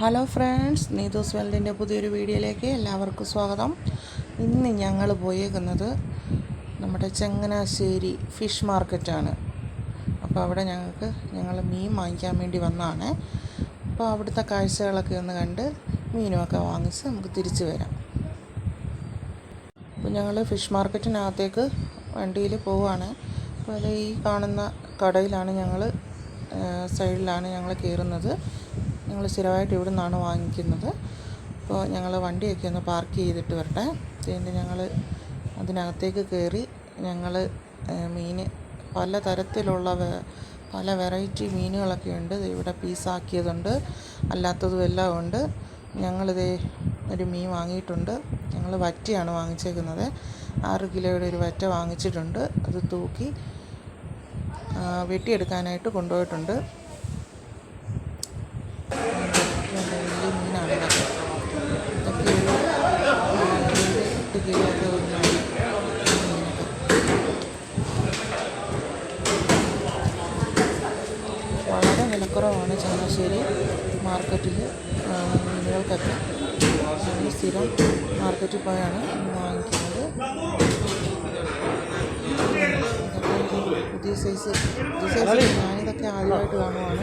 Hello friends, Neethu's വേൾഡിൻ്റെ പുതിയൊരു വീഡിയോയിലേക്ക് എല്ലാവർക്കും സ്വാഗതം. ഇന്ന് ഞങ്ങൾ പോയേക്കുന്നത് നമ്മുടെ ചങ്ങനാശ്ശേരി ഫിഷ് മാർക്കറ്റാണ്. അപ്പോൾ അവിടെ ഞങ്ങൾ മീൻ വാങ്ങിക്കാൻ വേണ്ടി വന്നതാണ്. അപ്പോൾ അവിടുത്തെ കാഴ്ചകളൊക്കെ ഒന്ന് കണ്ട് മീനുമൊക്കെ വാങ്ങിച്ച് നമുക്ക് തിരിച്ചു വരാം. അപ്പോൾ ഞങ്ങൾ ഫിഷ് മാർക്കറ്റിനകത്തേക്ക് വണ്ടിയിൽ പോവുകയാണ്. അപ്പോൾ അത് ഈ കാണുന്ന കടയിലാണ് സൈഡിലാണ് ഞങ്ങൾ കയറുന്നത്. ഞങ്ങൾ സ്ഥിരമായിട്ട് ഇവിടെ നിന്നാണ് വാങ്ങിക്കുന്നത്. അപ്പോൾ ഞങ്ങൾ വണ്ടിയൊക്കെ ഒന്ന് പാർക്ക് ചെയ്തിട്ട് വരട്ടെ. എന്നിട്ട് ഞങ്ങൾ അതിനകത്തേക്ക് കയറി മീൻ പല തരത്തിലുള്ള പല വെറൈറ്റി മീനുകളൊക്കെ ഉണ്ട്. ഇവിടെ പീസാക്കിയതുണ്ട്, അല്ലാത്തതും എല്ലാം ഉണ്ട്. ഞങ്ങളിത് ഒരു മീൻ വാങ്ങിയിട്ടുണ്ട്. ഞങ്ങൾ വറ്റയാണ് വാങ്ങിച്ചേക്കുന്നത്. 6 കിലോയുടെ ഒരു വറ്റ വാങ്ങിച്ചിട്ടുണ്ട്. അത് തൂക്കി വെട്ടിയെടുക്കാനായിട്ട് കൊണ്ടുപോയിട്ടുണ്ട്. വലിയ മീനാണ് ഇതൊക്കെ. ഇതൊക്കെ 8 കിലോ ഒക്കെ വരുന്നതാണ് മീനൊക്കെ. വളരെ വിലക്കുറവാണ് ചങ്ങനാശ്ശേരി മാർക്കറ്റിൽ മീനുകൾക്കൊക്കെ. നമ്മൾ സ്ഥിരം മാർക്കറ്റിൽ പോയാണ് മീൻ വാങ്ങിക്കുന്നത്. പുതിയ സൈസ് ഞാനിതൊക്കെ ആദ്യമായിട്ട് കാണുവാണ്.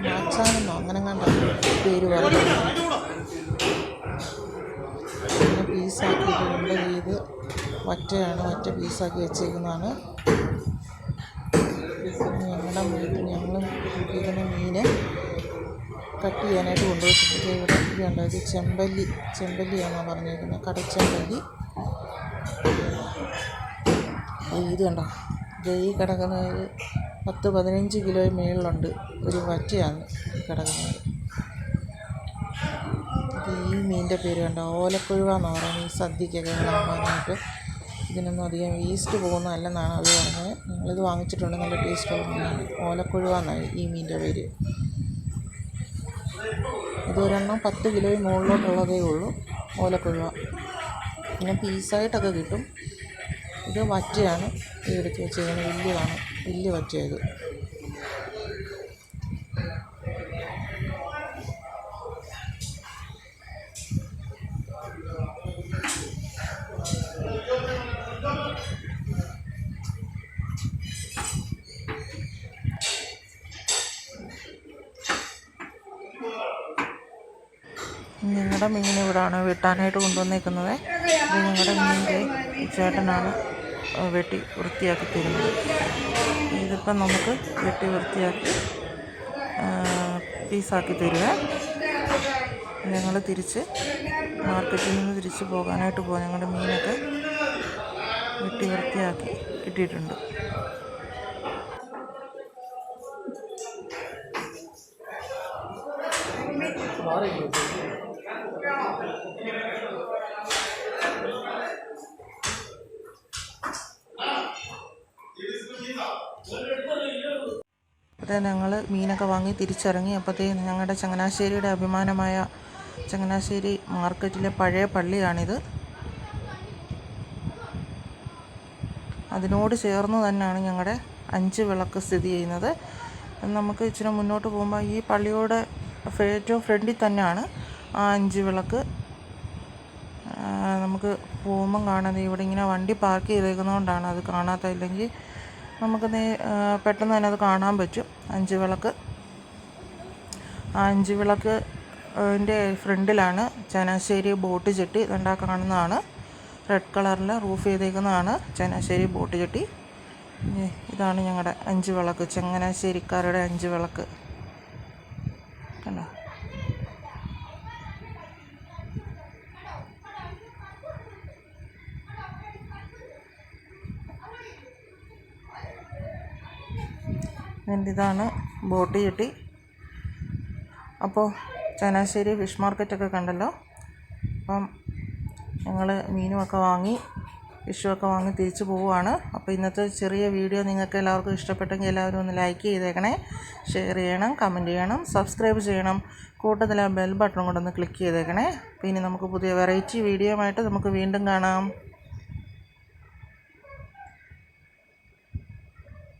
മാച്ചാനെന്നോ അങ്ങനെ കണ്ടാണ് പേര് പറയുന്നത്. പിന്നെ പീസാക്കിയിട്ടുണ്ട്. ഇത് വറ്റയാണ്, വറ്റ പീസാക്കി വെച്ചേക്കുന്നതാണ്. ഞങ്ങൾ തൂക്കിയിരിക്കുന്ന മീൻ കട്ട് ചെയ്യാനായിട്ട് കൊണ്ടുപോയിട്ട് ഇവിടെ ഇതുണ്ട്. ഇത് ചെമ്പല്ലിയാണെന്നാണ് പറഞ്ഞിരിക്കുന്നത്, കടച്ചെമ്പല്ലി. ഇത് കണ്ടോ, ഈ കിടക്കുന്നത് 10-15 കിലോ മേളിലുണ്ട്. ഒരു വറ്റയാണ് കിടക്കുന്നത്. ഈ മീനിൻ്റെ പേര് കണ്ടോ, ഓലക്കൊഴുവാന്ന് പറയുന്നത്. ഈ സദ്യക്കൊക്കെ വിളമ്പാനായിട്ട് ഇതിനൊന്നും അധികം വേസ്റ്റ് പോകുന്നതല്ലെന്നാണ് അവർ പറഞ്ഞത്. ഞങ്ങളിത് വാങ്ങിച്ചിട്ടുണ്ട്. നല്ല ടേസ്റ്റുള്ള മീനാണ്. ഓലക്കൊഴുവാന്നാണ് ഈ മീനിൻ്റെ പേര്. ഇതൊരെണ്ണം 10 കിലോയിൽ മുകളിലോട്ടുള്ളതേ ഉള്ളൂ, ഓലക്കൊഴുവ. പിന്നെ പീസായിട്ടൊക്കെ കിട്ടും. ഇത് വറ്റയാണ് ഈ എടുത്ത് വെച്ചേക്കുന്നത്. വലിയ വറ്റയത്. ഞങ്ങളുടെ മീൻ ഇവിടാണ് വെട്ടാനായിട്ട് കൊണ്ടുവന്നേക്കുന്നത്. ഇത് ഞങ്ങളുടെ മീനിൻ്റെ ചേട്ടനാണ് വെട്ടി വൃത്തിയാക്കി തരുന്നത്. ഇതിപ്പം നമുക്ക് വെട്ടി വൃത്തിയാക്കി പീസാക്കി തരുക. ഞങ്ങൾ തിരിച്ച് മാർക്കറ്റിൽ നിന്ന് തിരിച്ച് പോകാനായിട്ട് പോകും. ഞങ്ങളുടെ മീനൊക്കെ വെട്ടി വൃത്തിയാക്കി കിട്ടിയിട്ടുണ്ട്. അപ്പോൾ ഞങ്ങൾ മീനൊക്കെ വാങ്ങി തിരിച്ചിറങ്ങി. അപ്പോഴത്തേക്കും ഞങ്ങളുടെ ചങ്ങനാശ്ശേരിയുടെ അഭിമാനമായ ചങ്ങനാശ്ശേരി മാർക്കറ്റിലെ പഴയ പള്ളിയാണിത്. അതിനോട് ചേർന്ന് തന്നെയാണ് ഞങ്ങളുടെ 5 വിളക്ക് സ്ഥിതി ചെയ്യുന്നത്. നമുക്ക് ഇച്ചിരി മുന്നോട്ട് പോകുമ്പോൾ ഈ പള്ളിയോട് ഏറ്റവും ഫ്രണ്ടിൽ തന്നെയാണ് ആ 5 വിളക്ക്. നമുക്ക് പോകുമ്പം കാണാതെ ഇവിടെ ഇങ്ങനെ വണ്ടി പാർക്ക് ചെയ്തേക്കുന്നതുകൊണ്ടാണ് അത് കാണാത്ത. ഇല്ലെങ്കിൽ നമുക്ക് പെട്ടെന്ന് തന്നെ അത് കാണാൻ പറ്റും. 5 വിളക്ക്. ആ 5 വിളക്ക് ൻ്റെ ഫ്രണ്ടിലാണ് ചങ്ങനാശ്ശേരി ബോട്ട് ജെട്ടി. ഇതുണ്ടാ കാണുന്നതാണ്, റെഡ് കളറിൽ റൂഫ് ചെയ്തേക്കുന്നതാണ് ചങ്ങനാശ്ശേരി ബോട്ട് ജെട്ടി. ഇതാണ് ഞങ്ങളുടെ 5 വിളക്ക്, ചങ്ങനാശ്ശേരിക്കാരുടെ 5 വിളക്ക്. കണ്ടോ? ഇതാണ് ബോട്ട് ജെട്ടി. അപ്പോൾ ചങ്ങനാശ്ശേരി ഫിഷ് മാർക്കറ്റൊക്കെ കണ്ടല്ലോ. അപ്പം ഞങ്ങൾ മീനുമൊക്കെ വാങ്ങി ഫിഷുമൊക്കെ വാങ്ങി തിരിച്ച് പോവുകയാണ്. അപ്പോൾ ഇന്നത്തെ ചെറിയ വീഡിയോ നിങ്ങൾക്ക് എല്ലാവർക്കും ഇഷ്ടപ്പെട്ടെങ്കിൽ എല്ലാവരും ഒന്ന് ലൈക്ക് ചെയ്തേക്കണേ, ഷെയർ ചെയ്യണം, കമൻറ്റ് ചെയ്യണം, സബ്സ്ക്രൈബ് ചെയ്യണം. കൂട്ടത്തിൽ ആ ബെൽ ബട്ടൺ കൂടെ ഒന്ന് ക്ലിക്ക് ചെയ്തേക്കണേ. പിന്നെ നമുക്ക് പുതിയ വെറൈറ്റി വീഡിയോ ആയിട്ട് നമുക്ക് വീണ്ടും കാണാം.